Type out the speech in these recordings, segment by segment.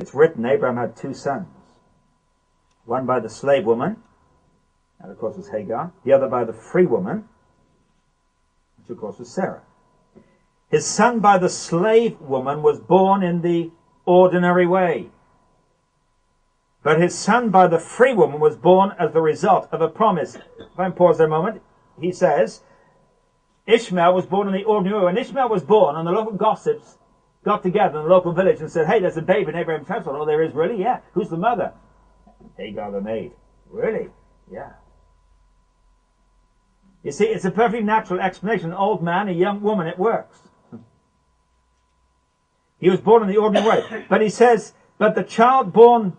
it's written Abraham had two sons. One by the slave woman, and of course was Hagar. The other by the free woman, which of course was Sarah. His son by the slave woman was born in the ordinary way. But his son by the free woman was born as the result of a promise. If I can pause there a moment, he says, Ishmael was born in the ordinary way. When Ishmael was born, and the local gossips got together in the local village and said, hey, there's a babe in Abraham's household. Oh, there is, really? Yeah. Who's the mother? Hagar the maid. Really? Yeah. You see, it's a perfectly natural explanation. An old man, a young woman, it works. He was born in the ordinary way. But he says, but the child born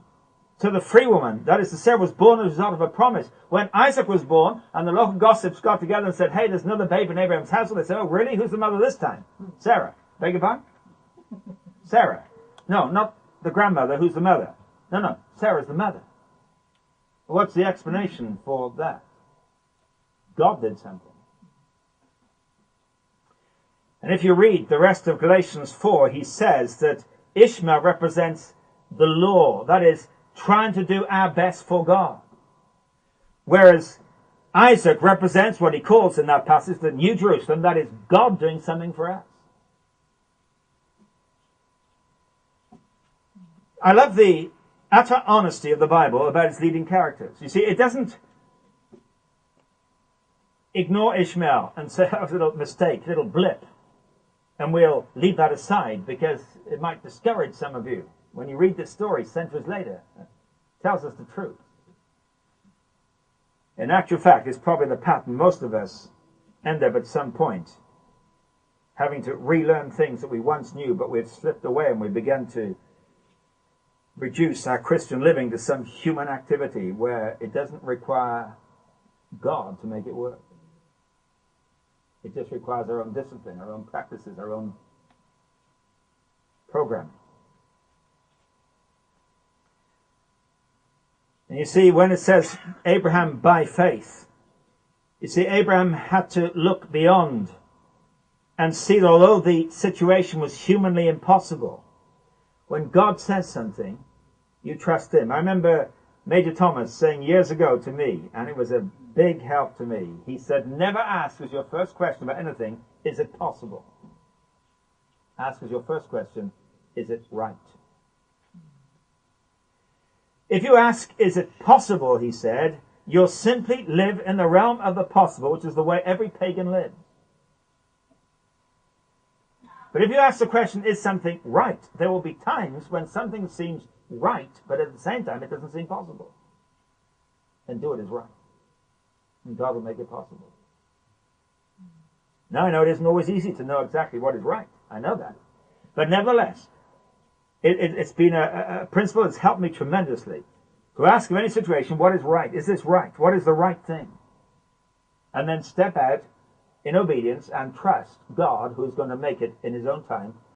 to the free woman, that is to Sarah, was born as a result of a promise. When Isaac was born, and the local gossips got together and said, hey, there's another babe in Abraham's household, they said, oh, really? Who's the mother this time? Sarah. Beg your pardon? Sarah. No, not the grandmother. Who's the mother? No, Sarah's the mother. What's the explanation for that? God did something. And if you read the rest of Galatians 4, he says that Ishmael represents the law. That is, trying to do our best for God. Whereas Isaac represents what he calls in that passage the New Jerusalem. That is, God doing something for us. I love the utter honesty of the Bible about its leading characters. You see, it doesn't ignore Ishmael and say, oh, a little mistake, a little blip, and we'll leave that aside because it might discourage some of you. When you read this story centuries later, it tells us the truth. In actual fact, it's probably the pattern most of us end up at some point having to relearn things that we once knew, but we've slipped away and we began to reduce our Christian living to some human activity where it doesn't require God to make it work. It just requires our own discipline, our own practices, our own programming. And you see, when it says Abraham by faith, you see, Abraham had to look beyond and see that although the situation was humanly impossible, when God says something, you trust him. I remember Major Thomas saying years ago to me, and it was a big help to me, he said, never ask as your first question about anything, is it possible? Ask as your first question, is it right? If you ask, is it possible, he said, you'll simply live in the realm of the possible, which is the way every pagan lives. But if you ask the question, is something right? There will be times when something seems right, but at the same time it doesn't seem possible. And do it as right. And God will make it possible. Now I know it isn't always easy to know exactly what is right. I know that. But nevertheless, it's been a principle that's helped me tremendously. To ask of any situation, what is right? Is this right? What is the right thing? And then step out in obedience and trust God, who's going to make it in his own time